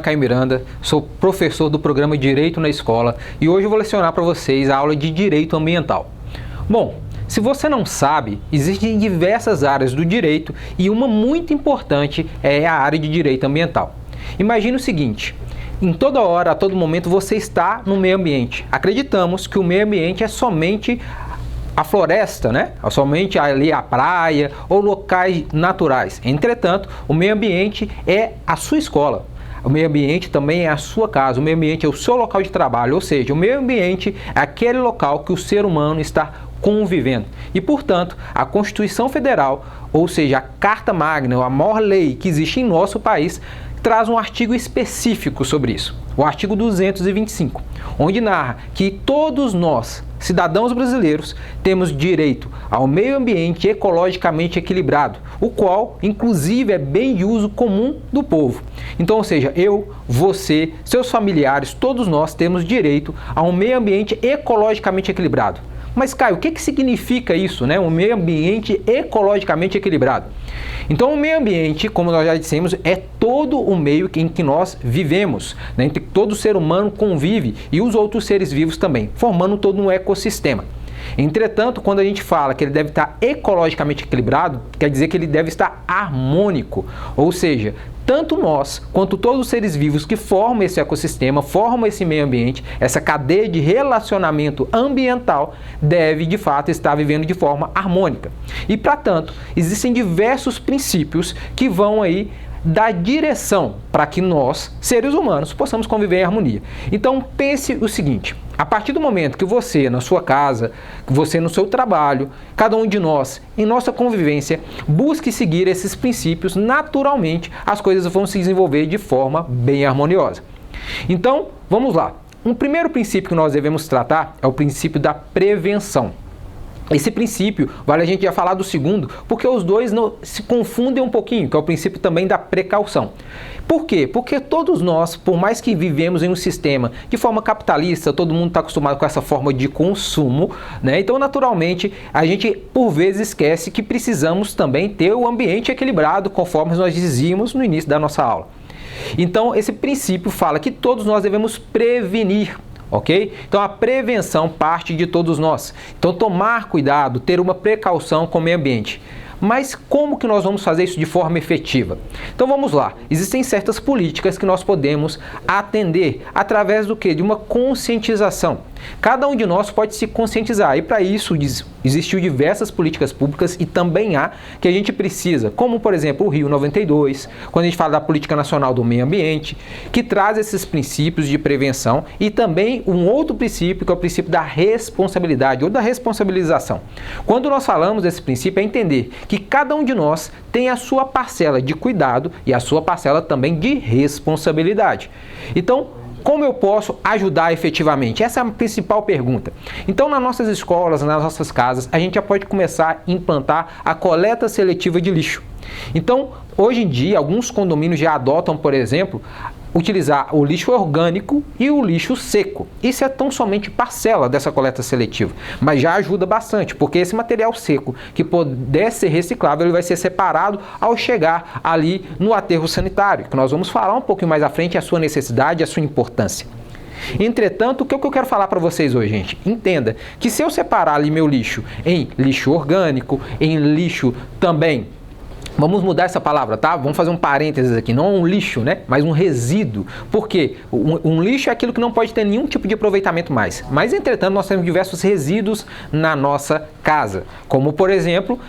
Caio Miranda, sou professor do programa Direito na Escola e hoje eu vou lecionar para vocês a aula de Direito Ambiental. Bom, se você não sabe, existem diversas áreas do direito e uma muito importante é a área de Direito Ambiental. Imagine o seguinte, em toda hora, a todo momento, você está no meio ambiente. Acreditamos que o meio ambiente é somente a floresta, né? Somente ali a praia ou locais naturais. Entretanto, o meio ambiente é a sua escola. O meio ambiente também é a sua casa, o meio ambiente é o seu local de trabalho, ou seja, o meio ambiente é aquele local que o ser humano está convivendo. E, portanto, a Constituição Federal, ou seja, a Carta Magna, a maior lei que existe em nosso país, traz um artigo específico sobre isso, o artigo 225, onde narra que todos nós, cidadãos brasileiros, temos direito ao meio ambiente ecologicamente equilibrado, o qual, inclusive, é bem de uso comum do povo. Então, ou seja, eu, você, seus familiares, todos nós temos direito a um meio ambiente ecologicamente equilibrado. Mas, Caio, o que significa isso, né? Um meio ambiente ecologicamente equilibrado. Então, o meio ambiente, como nós já dissemos, é todo o meio em que nós vivemos, né? Em que todo ser humano convive e os outros seres vivos também, formando todo um ecossistema. Entretanto, quando a gente fala que ele deve estar ecologicamente equilibrado, quer dizer que ele deve estar harmônico, ou seja, tanto nós quanto todos os seres vivos que formam esse ecossistema, formam esse meio ambiente, essa cadeia de relacionamento ambiental, deve de fato estar vivendo de forma harmônica. E, para tanto, existem diversos princípios que vão aí dar direção para que nós, seres humanos, possamos conviver em harmonia. Então, pense o seguinte, a partir do momento que você, na sua casa, que você no seu trabalho, cada um de nós, em nossa convivência, busque seguir esses princípios, naturalmente, as coisas vão se desenvolver de forma bem harmoniosa. Então, vamos lá. Um primeiro princípio que nós devemos tratar é o princípio da prevenção. Esse princípio, vale a gente já falar do segundo, porque os dois se confundem um pouquinho, que é o princípio também da precaução. Por quê? Porque todos nós, por mais que vivemos em um sistema de forma capitalista, todo mundo está acostumado com essa forma de consumo, né? Então, naturalmente, a gente por vezes esquece que precisamos também ter o ambiente equilibrado, conforme nós dizíamos no início da nossa aula. Então, esse princípio fala que todos nós devemos prevenir. Ok? Então a prevenção parte de todos nós. Então tomar cuidado, ter uma precaução com o meio ambiente. Mas como que nós vamos fazer isso de forma efetiva? Então vamos lá. Existem certas políticas que nós podemos atender através do quê? De uma conscientização. Cada um de nós pode se conscientizar e para isso existiu diversas políticas públicas e também há que a gente precisa, como por exemplo o Rio 92, quando a gente fala da Política Nacional do Meio Ambiente, que traz esses princípios de prevenção e também um outro princípio que é o princípio da responsabilidade ou da responsabilização. Quando nós falamos desse princípio é entender que cada um de nós tem a sua parcela de cuidado e a sua parcela também de responsabilidade. Então, como eu posso ajudar efetivamente? Essa é a principal pergunta. Então, nas nossas escolas, nas nossas casas, a gente já pode começar a implantar a coleta seletiva de lixo. Então, hoje em dia, alguns condomínios já adotam, por exemplo, utilizar o lixo orgânico e o lixo seco. Isso é tão somente parcela dessa coleta seletiva, mas já ajuda bastante, porque esse material seco que puder ser reciclável, ele vai ser separado ao chegar ali no aterro sanitário, que nós vamos falar um pouquinho mais à frente a sua necessidade e a sua importância. Entretanto, o que eu quero falar para vocês hoje, gente? Entenda que se eu separar ali meu lixo em lixo orgânico, em lixo também, vamos mudar essa palavra, tá? Vamos fazer um parênteses aqui, não um lixo, né? Mas um resíduo. Por quê? Um lixo é aquilo que não pode ter nenhum tipo de aproveitamento mais. Mas, entretanto, nós temos diversos resíduos na nossa casa. Como, por exemplo,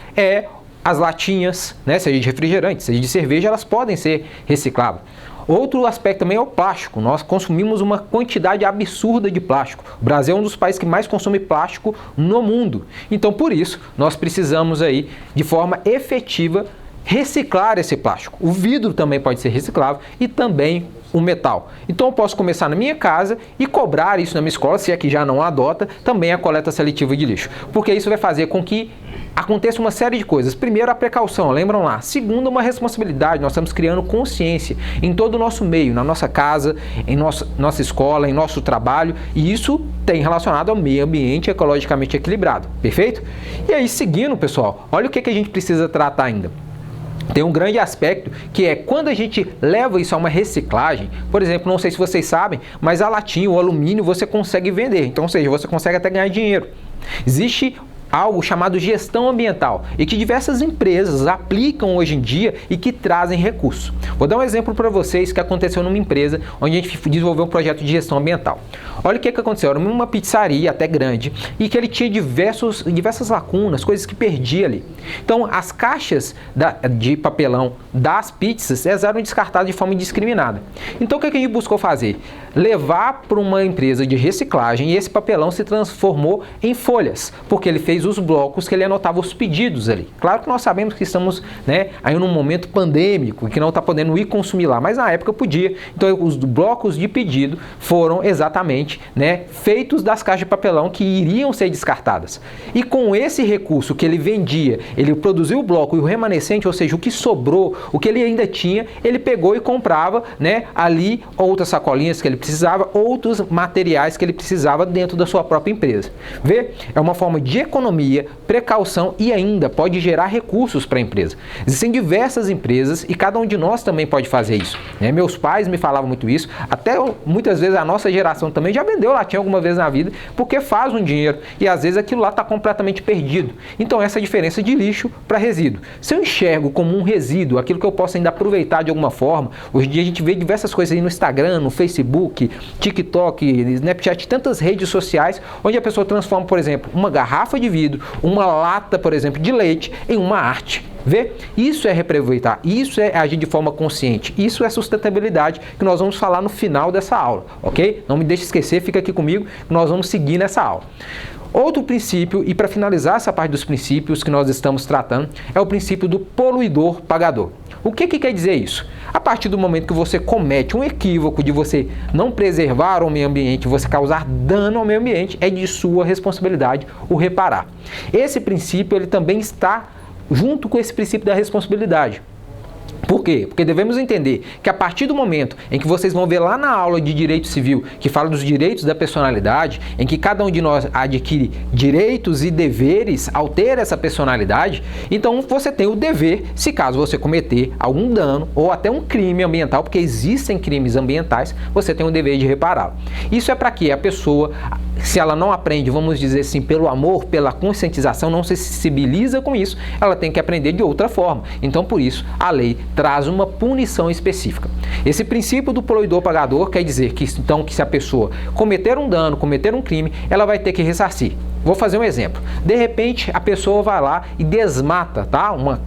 as latinhas, né? Seja de refrigerante, seja de cerveja, elas podem ser recicláveis. Outro aspecto também é o plástico. Nós consumimos uma quantidade absurda de plástico. O Brasil é um dos países que mais consome plástico no mundo. Então, por isso, nós precisamos aí, de forma efetiva, reciclar esse plástico. O vidro também pode ser reciclável e também o metal. Então eu posso começar na minha casa e cobrar isso na minha escola, se é que já não adota, também a coleta seletiva de lixo. Porque isso vai fazer com que aconteça uma série de coisas. Primeiro, a precaução, lembram lá. Segundo, uma responsabilidade. Nós estamos criando consciência em todo o nosso meio, na nossa casa, em nossa escola, em nosso trabalho. E isso tem relacionado ao meio ambiente ecologicamente equilibrado. Perfeito? E aí, seguindo, pessoal, olha o que a gente precisa tratar ainda. tem um grande aspecto que é quando a gente leva isso a uma reciclagem, por exemplo, não sei se vocês sabem, mas a latinha, o alumínio você consegue vender, então, ou seja, você consegue até ganhar dinheiro. Existe algo chamado gestão ambiental e que diversas empresas aplicam hoje em dia e que trazem recursos. Vou dar um exemplo para vocês que aconteceu numa empresa onde a gente desenvolveu um projeto de gestão ambiental. Olha o que aconteceu, era uma pizzaria até grande e que ele tinha diversas lacunas, coisas que perdia ali. Então as caixas de papelão das pizzas eram descartadas de forma indiscriminada. Então o que a gente buscou fazer? Levar para uma empresa de reciclagem e esse papelão se transformou em folhas, porque ele fez os blocos que ele anotava os pedidos ali. Claro que nós sabemos que estamos, aí num momento pandêmico, que não está podendo ir consumir lá, mas na época podia. Então os blocos de pedido foram exatamente feitos das caixas de papelão que iriam ser descartadas. E com esse recurso que ele vendia, ele produziu o bloco e o remanescente, ou seja, o que sobrou, o que ele ainda tinha, ele pegou e comprava ali outras sacolinhas que ele precisava, outros materiais que ele precisava dentro da sua própria empresa. Vê? É uma forma de economia, precaução e ainda pode gerar recursos para a empresa. Existem diversas empresas e cada um de nós também pode fazer isso. Meus pais me falavam muito isso, até muitas vezes a nossa geração também já vendeu latinha alguma vez na vida, porque faz um dinheiro e às vezes aquilo lá está completamente perdido. Então essa é a diferença de lixo para resíduo. Se eu enxergo como um resíduo, aquilo que eu posso ainda aproveitar de alguma forma, hoje em dia a gente vê diversas coisas aí no Instagram, no Facebook, TikTok, Snapchat, tantas redes sociais, onde a pessoa transforma, por exemplo, uma garrafa de vidro, uma lata, por exemplo, de leite, em uma arte. Vê? Isso é reaproveitar, isso é agir de forma consciente, isso é sustentabilidade que nós vamos falar no final dessa aula, ok? Não me deixe esquecer, fica aqui comigo que nós vamos seguir nessa aula. Outro princípio, e para finalizar essa parte dos princípios que nós estamos tratando, é o princípio do poluidor pagador. O que quer dizer isso? A partir do momento que você comete um equívoco de você não preservar o meio ambiente, você causar dano ao meio ambiente, é de sua responsabilidade o reparar. Esse princípio ele também está junto com esse princípio da responsabilidade. Por quê? Porque devemos entender que a partir do momento em que vocês vão ver lá na aula de Direito Civil, que fala dos direitos da personalidade, em que cada um de nós adquire direitos e deveres ao ter essa personalidade, então você tem o dever, se caso você cometer algum dano ou até um crime ambiental, porque existem crimes ambientais, você tem o dever de repará-lo. Isso é para que a pessoa, se ela não aprende, vamos dizer assim, pelo amor, pela conscientização, não se sensibiliza com isso, ela tem que aprender de outra forma. Então, por isso, a lei traz uma punição específica. Esse princípio do poluidor pagador quer dizer que, então, que se a pessoa cometer um dano, cometer um crime, ela vai ter que ressarcir. Vou fazer um exemplo. De repente, a pessoa vai lá e desmata, tá? Uma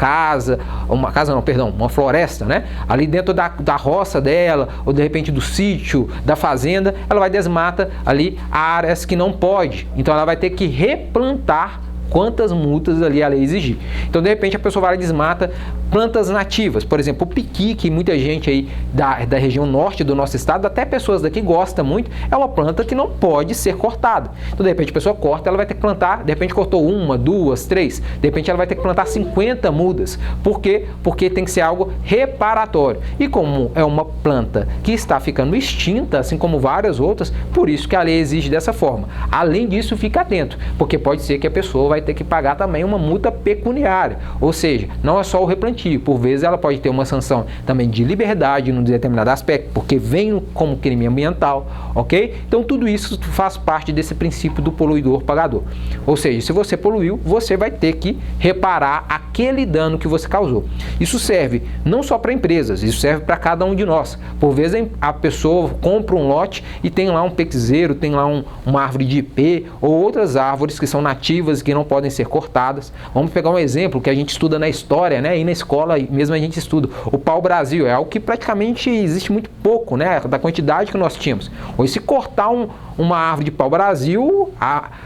floresta, ali dentro da roça dela, ou de repente do sítio, da fazenda, ela vai desmata ali áreas que não pode. Então, ela vai ter que replantar quantas multas ali a lei exigir. Então, de repente, a pessoa vai lá e desmata plantas nativas. Por exemplo, o piqui, que muita gente aí da região norte do nosso estado, até pessoas daqui gostam muito, é uma planta que não pode ser cortada. Então, de repente, a pessoa corta, ela vai ter que plantar, de repente cortou 1, 2, 3, de repente ela vai ter que plantar 50 mudas. Por quê? Porque tem que ser algo reparatório. E como é uma planta que está ficando extinta, assim como várias outras, por isso que a lei exige dessa forma. Além disso, fique atento, porque pode ser que a pessoa vai ter que pagar também uma multa pecuniária, ou seja, não é só o replantio, por vezes ela pode ter uma sanção também de liberdade num determinado aspecto, porque vem como crime ambiental, ok? Então tudo isso faz parte desse princípio do poluidor pagador, ou seja, se você poluiu, você vai ter que reparar aquele dano que você causou. Isso serve não só para empresas, isso serve para cada um de nós. Por vezes a pessoa compra um lote e tem lá um pequizeiro, tem lá uma árvore de ipê ou outras árvores que são nativas que não podem ser cortadas. Vamos pegar um exemplo que a gente estuda na história, e na escola mesmo a gente estuda. O pau-brasil é algo que praticamente existe muito pouco, da quantidade que nós tínhamos. Hoje, se cortar uma árvore de pau-brasil,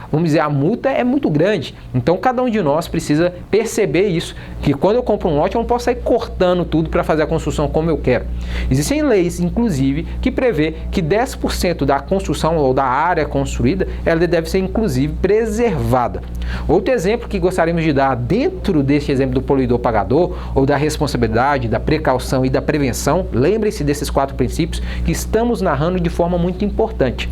vamos dizer, a multa é muito grande. Então, cada um de nós precisa perceber isso, que quando eu compro um lote, eu não posso sair cortando tudo para fazer a construção como eu quero. Existem leis, inclusive, que prevê que 10% da construção ou da área construída, ela deve ser, inclusive, preservada. Outro exemplo que gostaríamos de dar dentro deste exemplo do poluidor pagador, ou da responsabilidade, da precaução e da prevenção, lembre-se desses 4 princípios que estamos narrando de forma muito importante.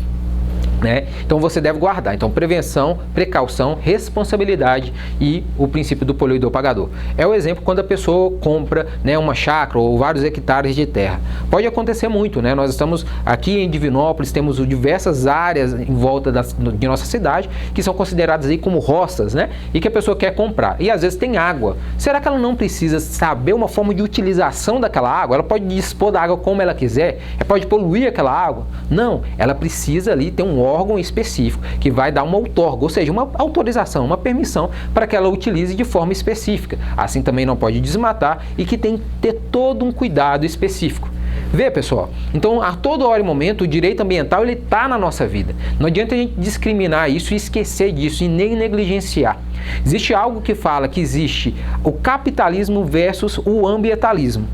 né? Então você deve guardar. Então prevenção, precaução, responsabilidade e o princípio do poluidor pagador. É o exemplo quando a pessoa compra, né, uma chácara ou vários hectares de terra. Pode acontecer muito, né? Nós estamos aqui em Divinópolis, temos diversas áreas em volta de nossa cidade que são consideradas aí como roças, né? E que a pessoa quer comprar. E às vezes tem água. Será que ela não precisa saber uma forma de utilização daquela água? Ela pode dispor da água como ela quiser? Ela pode poluir aquela água? Não, ela precisa ali ter um órgão específico que vai dar uma outorga, ou seja, uma autorização, uma permissão para que ela utilize de forma específica. Assim também não pode desmatar e que tem que ter todo um cuidado específico. Vê, pessoal, então a toda hora e momento o direito ambiental ele está na nossa vida. Não adianta a gente discriminar isso e esquecer disso e nem negligenciar. Existe algo que fala que existe o capitalismo versus o ambientalismo.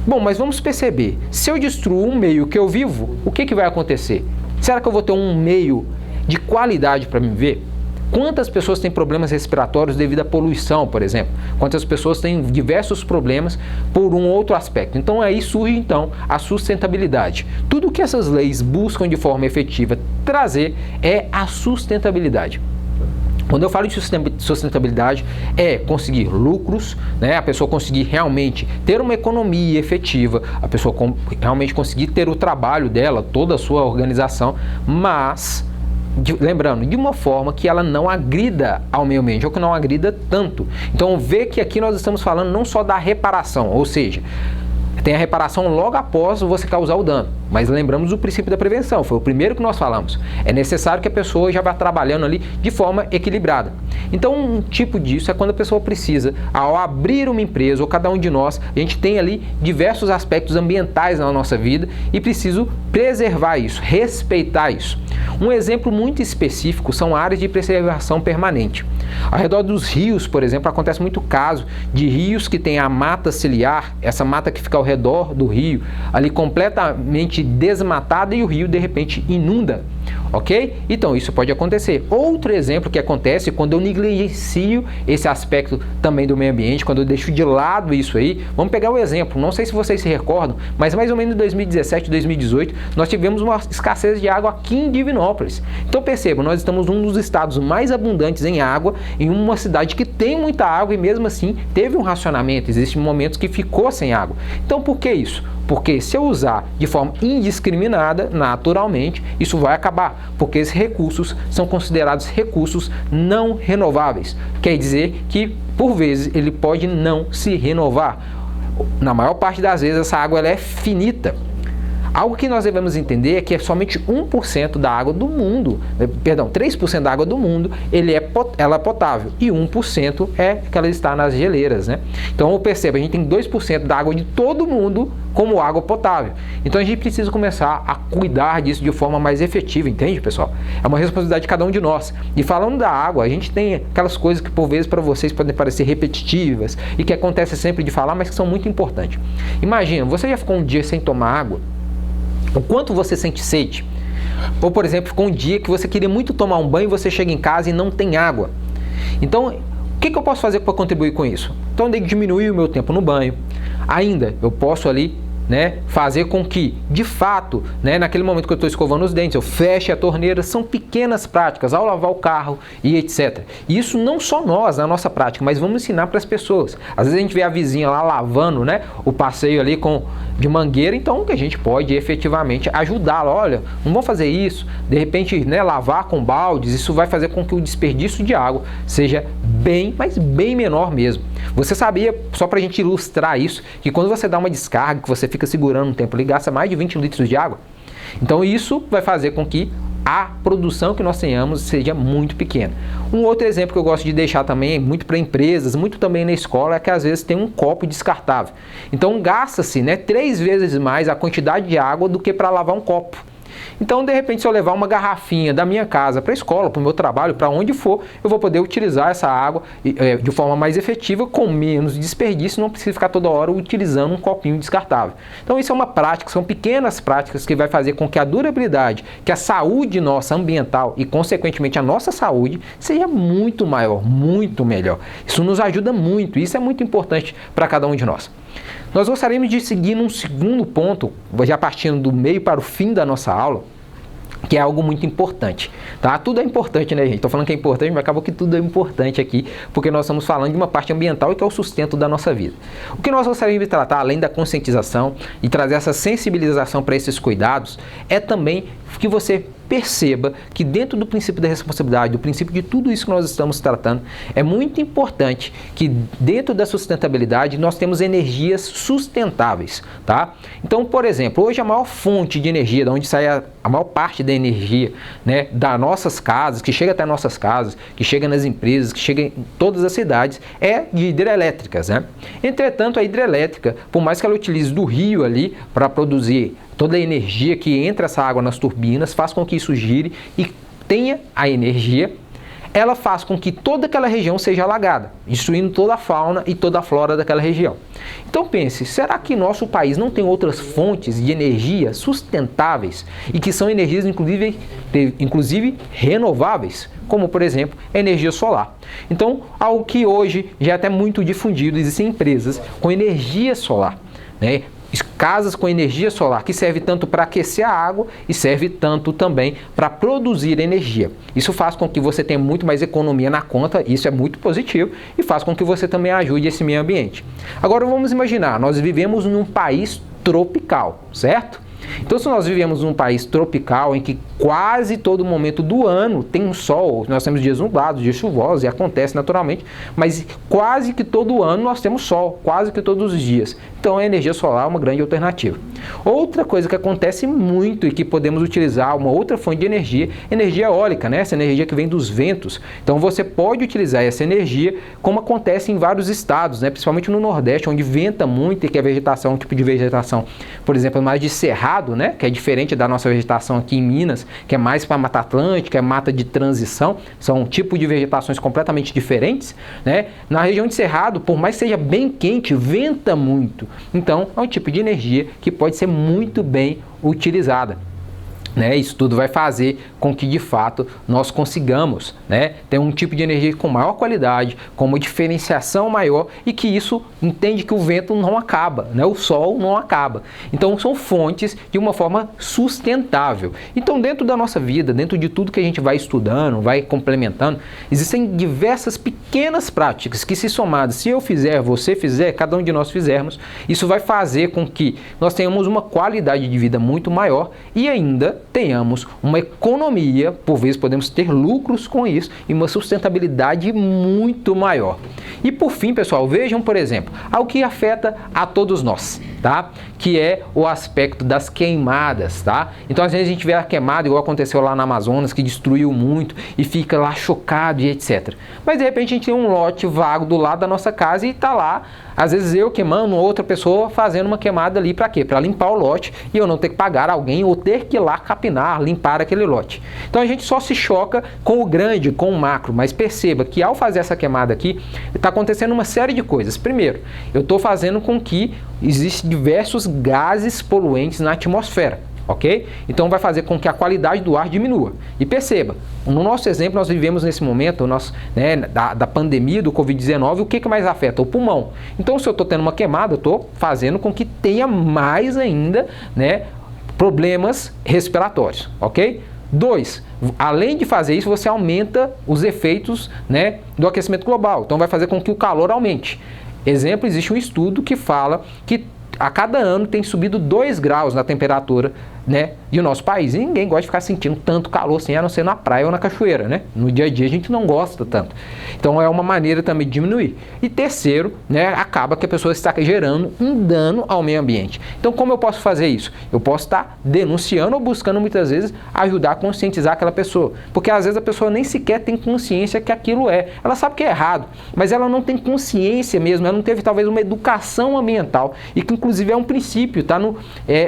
Bom, mas vamos perceber, se eu destruo um meio que eu vivo, o que vai acontecer? Será que eu vou ter um meio de qualidade para me ver? Quantas pessoas têm problemas respiratórios devido à poluição, por exemplo? Quantas pessoas têm diversos problemas por um outro aspecto? Então aí surge então a sustentabilidade. Tudo que essas leis buscam de forma efetiva trazer é a sustentabilidade. Quando eu falo de sustentabilidade, é conseguir lucros, né? A pessoa conseguir realmente ter uma economia efetiva, a pessoa realmente conseguir ter o trabalho dela, toda a sua organização, mas, lembrando, de uma forma que ela não agrida ao meio ambiente, ou que não agrida tanto. Então, vê que aqui nós estamos falando não só da reparação, ou seja, tem a reparação logo após você causar o dano. Mas lembramos do princípio da prevenção, foi o primeiro que nós falamos. É necessário que a pessoa já vá trabalhando ali de forma equilibrada. Então, um tipo disso é quando a pessoa precisa, ao abrir uma empresa, ou cada um de nós, a gente tem ali diversos aspectos ambientais na nossa vida e preciso preservar isso, respeitar isso. Um exemplo muito específico são áreas de preservação permanente. Ao redor dos rios, por exemplo, acontece muito caso de rios que tem a mata ciliar, essa mata que fica ao redor do rio, ali completamente desmatada e o rio de repente inunda, ok? Então isso pode acontecer. Outro exemplo que acontece quando eu negligencio esse aspecto também do meio ambiente, quando eu deixo de lado isso aí. Vamos pegar o exemplo, não sei se vocês se recordam, mas mais ou menos em 2017, 2018, nós tivemos uma escassez de água aqui em Divinópolis. Então percebam, nós estamos num dos estados mais abundantes em água, em uma cidade que tem muita água e mesmo assim teve um racionamento, existem momentos que ficou sem água. Então por que isso? Porque se eu usar de forma indiscriminada, naturalmente, isso vai acabar, porque esses recursos são considerados recursos não renováveis. Quer dizer que, por vezes, ele pode não se renovar. Na maior parte das vezes, essa água ela é finita. Algo que nós devemos entender é que é somente 1% da água do mundo, 3% da água do mundo, ela é potável e 1% é que ela está nas geleiras, né? Então, perceba, a gente tem 2% da água de todo mundo como água potável. Então, a gente precisa começar a cuidar disso de forma mais efetiva, entende, pessoal? É uma responsabilidade de cada um de nós. E falando da água, a gente tem aquelas coisas que, por vezes, para vocês podem parecer repetitivas e que acontece sempre de falar, mas que são muito importantes. Imagina, você já ficou um dia sem tomar água? O quanto você sente sede? Ou, por exemplo, ficou um dia que você queria muito tomar um banho e você chega em casa e não tem água. Então, o que eu posso fazer para contribuir com isso? Então, eu diminuir o meu tempo no banho. Ainda, eu posso ali, né, fazer com que, de fato, né, naquele momento que eu estou escovando os dentes, eu feche a torneira. São pequenas práticas ao lavar o carro e etc. E isso não só nós, na nossa prática, mas vamos ensinar para as pessoas. Às vezes a gente vê a vizinha lá lavando, né, o passeio ali de mangueira, então que a gente pode efetivamente ajudá-la. Olha, não vamos fazer isso. De repente, né, lavar com baldes, isso vai fazer com que o desperdício de água seja bem, mas bem menor mesmo. Você sabia, só para a gente ilustrar isso, que quando você dá uma descarga, que você fica segurando um tempo, ele gasta mais de 20 litros de água. Então isso vai fazer com que a produção que nós tenhamos seja muito pequena. Um outro exemplo que eu gosto de deixar também, muito para empresas, muito também na escola, é que às vezes tem um copo descartável. Então gasta-se, né, 3 vezes mais a quantidade de água do que para lavar um copo. Então, de repente, se eu levar uma garrafinha da minha casa para a escola, para o meu trabalho, para onde for, eu vou poder utilizar essa água de forma mais efetiva, com menos desperdício, não precisa ficar toda hora utilizando um copinho descartável. Então, isso é uma prática, são pequenas práticas que vai fazer com que a durabilidade, que a saúde nossa ambiental e, consequentemente, a nossa saúde seja muito maior, muito melhor. Isso nos ajuda muito, isso é muito importante para cada um de nós. Nós gostaríamos de seguir num segundo ponto, já partindo do meio para o fim da nossa aula, que é algo muito importante, tá? Tudo é importante, né, gente? Tô falando que é importante, mas acabou que tudo é importante aqui, porque nós estamos falando de uma parte ambiental e que é o sustento da nossa vida. O que nós gostaríamos de tratar, além da conscientização e trazer essa sensibilização para esses cuidados, é também que você perceba que dentro do princípio da responsabilidade, do princípio de tudo isso que nós estamos tratando, é muito importante que dentro da sustentabilidade nós temos energias sustentáveis, tá? Então, por exemplo, hoje a maior fonte de energia, de onde sai a maior parte da energia, né, das nossas casas, que chega até nossas casas, que chega nas empresas, que chega em todas as cidades, é de hidrelétricas, né? Entretanto, a hidrelétrica, por mais que ela utilize do rio ali para produzir toda a energia que entra essa água nas turbinas, faz com que isso gire e tenha a energia, ela faz com que toda aquela região seja alagada, destruindo toda a fauna e toda a flora daquela região. Então pense, será que nosso país não tem outras fontes de energia sustentáveis e que são energias inclusive renováveis? Como, por exemplo, a energia solar. Então, algo que hoje já é até muito difundido, existem empresas com energia solar, né? Casas com energia solar, que serve tanto para aquecer a água e serve tanto também para produzir energia. Isso faz com que você tenha muito mais economia na conta, isso é muito positivo, e faz com que você também ajude esse meio ambiente. Agora vamos imaginar, nós vivemos num país tropical, certo? Então, se nós vivemos num país tropical em que quase todo momento do ano tem um sol, nós temos dias nublados, dias chuvosos, e acontece naturalmente, mas quase que todo ano nós temos sol, quase que todos os dias. Então, a energia solar é uma grande alternativa. Outra coisa que acontece muito e que podemos utilizar, uma outra fonte de energia eólica, né? Essa energia que vem dos ventos. Então, você pode utilizar essa energia, como acontece em vários estados, né? Principalmente no Nordeste, onde venta muito e que a vegetação, um tipo de vegetação, por exemplo, mais de cerrado, né? Que é diferente da nossa vegetação aqui em Minas, que é mais para a Mata Atlântica, é mata de transição, são um tipo de vegetações completamente diferentes, né? Na região de cerrado, por mais que seja bem quente, venta muito. Então, é um tipo de energia que pode ser muito bem utilizada. Né? Isso tudo vai fazer com que de fato nós consigamos, né, ter um tipo de energia com maior qualidade, com uma diferenciação maior e que isso entende que o vento não acaba, né? O sol não acaba. Então são fontes de uma forma sustentável. Então dentro da nossa vida, dentro de tudo que a gente vai estudando, vai complementando, existem diversas pequenas práticas que se somadas, se eu fizer, você fizer, cada um de nós fizermos, isso vai fazer com que nós tenhamos uma qualidade de vida muito maior e ainda tenhamos uma economia, por vezes podemos ter lucros com isso e uma sustentabilidade muito maior. E por fim, pessoal, vejam, por exemplo, algo que afeta a todos nós, tá? Que é o aspecto das queimadas, tá? Então, às vezes a gente vê a queimada, igual aconteceu lá na Amazonas, que destruiu muito e fica lá chocado e etc. Mas, de repente, a gente tem um lote vago do lado da nossa casa e tá lá, às vezes eu queimando, outra pessoa fazendo uma queimada ali para quê? Para limpar o lote e eu não ter que pagar alguém ou ter que ir lá capinar, limpar aquele lote. Então, a gente só se choca com o grande, com o macro, mas perceba que ao fazer essa queimada aqui, está acontecendo uma série de coisas. Primeiro, eu estou fazendo com que existem diversos gases poluentes na atmosfera, ok? Então vai fazer com que a qualidade do ar diminua. E perceba, no nosso exemplo, nós vivemos nesse momento da pandemia do Covid-19, o que mais afeta? O pulmão. Então, se eu estou tendo uma queimada, eu estou fazendo com que tenha mais ainda, né, problemas respiratórios, ok? 2, além de fazer isso, você aumenta os efeitos, né, do aquecimento global. Então vai fazer com que o calor aumente. Exemplo, existe um estudo que fala que a cada ano tem subido 2 graus na temperatura, né, de nosso país. E ninguém gosta de ficar sentindo tanto calor assim, a não ser na praia ou na cachoeira, né? No dia a dia a gente não gosta tanto. Então é uma maneira também de diminuir. E terceiro, né, acaba que a pessoa está gerando um dano ao meio ambiente. Então como eu posso fazer isso? Eu posso estar denunciando ou buscando muitas vezes ajudar a conscientizar aquela pessoa. Porque às vezes a pessoa nem sequer tem consciência que aquilo é. Ela sabe que é errado, mas ela não tem consciência mesmo, ela não teve talvez uma educação ambiental e que inclusive é um princípio, tá no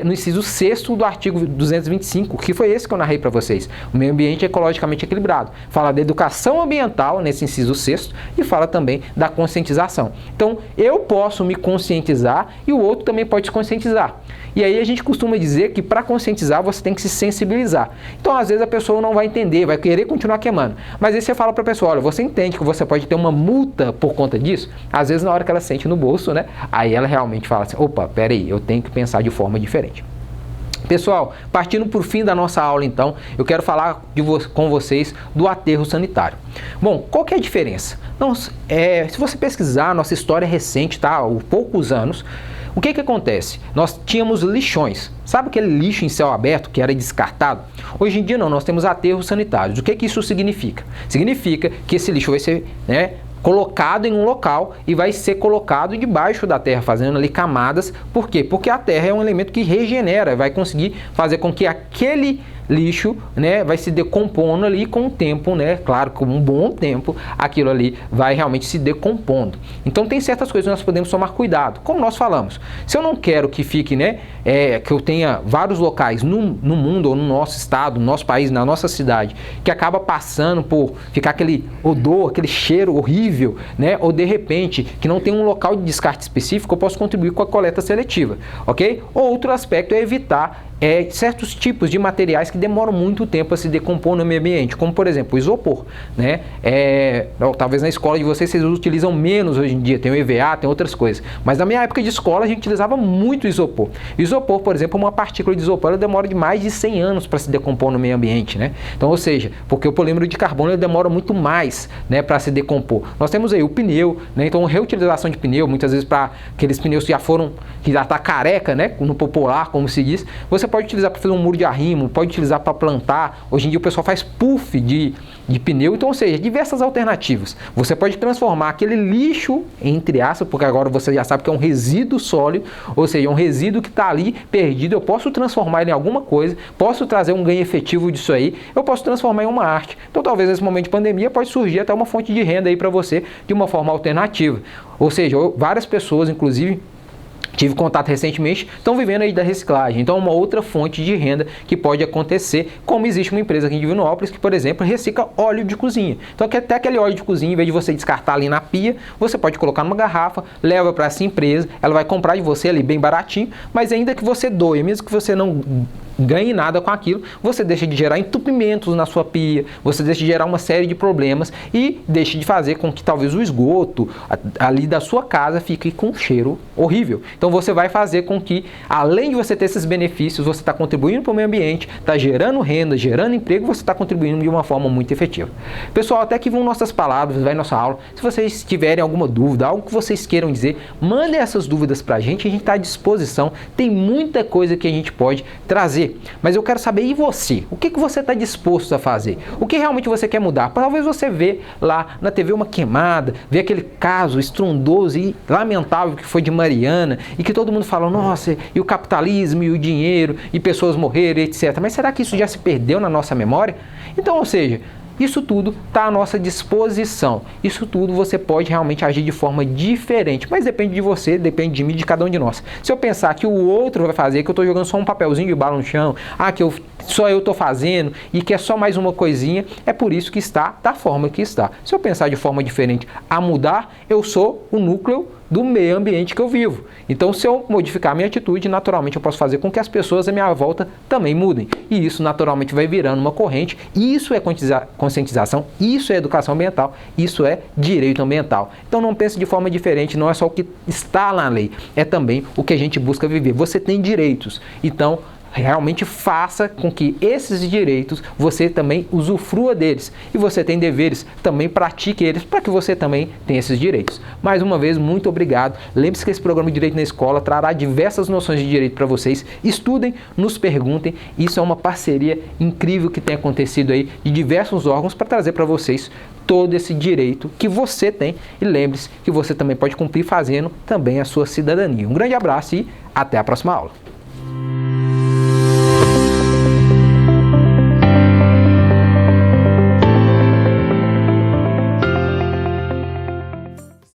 inciso 6º do artigo 225, que foi esse que eu narrei para vocês. O meio ambiente é ecologicamente equilibrado. Fala da educação ambiental, nesse inciso 6º, e fala também da conscientização. Então, eu posso me conscientizar e o outro também pode se conscientizar. E aí a gente costuma dizer que para conscientizar você tem que se sensibilizar. Então, às vezes a pessoa não vai entender, vai querer continuar queimando. Mas aí você fala para a pessoa, olha, você entende que você pode ter uma multa por conta disso? Às vezes na hora que ela sente no bolso, né? Aí ela realmente fala assim, opa, peraí, eu tenho que pensar de forma diferente. Pessoal, partindo para o fim da nossa aula, então, eu quero falar com vocês do aterro sanitário. Bom, qual que é a diferença? Se você pesquisar a nossa história recente, tá? Há poucos anos, o que acontece? Nós tínhamos lixões. Sabe aquele lixo em céu aberto que era descartado? Hoje em dia não, nós temos aterros sanitários. O que isso significa? Significa que esse lixo vai ser, colocado em um local e vai ser colocado debaixo da terra, fazendo ali camadas. Por quê? Porque a terra é um elemento que regenera, vai conseguir fazer com que aquele lixo, vai se decompondo ali com o tempo, claro, com um bom tempo, aquilo ali vai realmente se decompondo. Então tem certas coisas que nós podemos tomar cuidado, como nós falamos. Se eu não quero que fique, que eu tenha vários locais no mundo, ou no nosso estado, no nosso país, na nossa cidade, que acaba passando por ficar aquele odor, aquele cheiro horrível, ou de repente, que não tem um local de descarte específico, eu posso contribuir com a coleta seletiva, ok? Outro aspecto é evitar certos tipos de materiais que demoram muito tempo a se decompor no meio ambiente, como por exemplo o isopor, talvez na escola de vocês utilizam menos hoje em dia, tem o EVA, tem outras coisas, mas na minha época de escola a gente utilizava muito isopor. Isopor, por exemplo, uma partícula de isopor, ela demora de mais de 100 anos para se decompor no meio ambiente, Então, ou seja, porque o polímero de carbono ele demora muito mais, para se decompor. Nós temos aí o pneu, então reutilização de pneu, muitas vezes para aqueles pneus que já está careca, no popular, como se diz, você pode utilizar para fazer um muro de arrimo, pode utilizar para plantar. Hoje em dia o pessoal faz puff de pneu, então, ou seja, diversas alternativas. Você pode transformar aquele lixo, entre aspas, porque agora você já sabe que é um resíduo sólido, ou seja, um resíduo que está ali perdido, eu posso transformar ele em alguma coisa, posso trazer um ganho efetivo disso aí, eu posso transformar em uma arte. Então, talvez nesse momento de pandemia pode surgir até uma fonte de renda aí para você de uma forma alternativa. Ou seja, várias pessoas, inclusive, tive contato recentemente, estão vivendo aí da reciclagem. Então, uma outra fonte de renda que pode acontecer, como existe uma empresa aqui em Divinópolis que, por exemplo, recicla óleo de cozinha. Então, até aquele óleo de cozinha, em vez de você descartar ali na pia, você pode colocar numa garrafa, leva para essa empresa, ela vai comprar de você ali bem baratinho, mas ainda que você doe, mesmo que você não ganhe nada com aquilo, você deixa de gerar entupimentos na sua pia, você deixa de gerar uma série de problemas e deixa de fazer com que talvez o esgoto ali da sua casa fique com um cheiro horrível. Então você vai fazer com que, além de você ter esses benefícios, você está contribuindo para o meio ambiente, está gerando renda, gerando emprego, você está contribuindo de uma forma muito efetiva. Pessoal, até aqui vão nossas palavras, vai nossa aula. Se vocês tiverem alguma dúvida, algo que vocês queiram dizer, mandem essas dúvidas para a gente está à disposição. Tem muita coisa que a gente pode trazer. Mas eu quero saber, e você? O que você está disposto a fazer? O que realmente você quer mudar? Talvez você vê lá na TV uma queimada, vê aquele caso estrondoso e lamentável que foi de Mariana, e que todo mundo fala, nossa, e o capitalismo, e o dinheiro, e pessoas morreram, etc. Mas será que isso já se perdeu na nossa memória? Então, ou seja, isso tudo está à nossa disposição. Isso tudo você pode realmente agir de forma diferente. Mas depende de você, depende de mim, de cada um de nós. Se eu pensar que o outro vai fazer, que eu estou jogando só um papelzinho de bala no chão, que só eu estou fazendo e que é só mais uma coisinha, é por isso que está da forma que está. Se eu pensar de forma diferente a mudar, eu sou o núcleo do meio ambiente que eu vivo. Então, se eu modificar a minha atitude, naturalmente eu posso fazer com que as pessoas à minha volta também mudem. E isso naturalmente vai virando uma corrente. Isso é conscientização, isso é educação ambiental, isso é direito ambiental. Então não pense de forma diferente, não é só o que está na lei, é também o que a gente busca viver. Você tem direitos, então realmente faça com que esses direitos você também usufrua deles. E você tem deveres, também pratique eles para que você também tenha esses direitos. Mais uma vez, muito obrigado. Lembre-se que esse programa de Direito na Escola trará diversas noções de direito para vocês. Estudem, nos perguntem. Isso é uma parceria incrível que tem acontecido aí de diversos órgãos para trazer para vocês todo esse direito que você tem. E lembre-se que você também pode cumprir fazendo também a sua cidadania. Um grande abraço e até a próxima aula.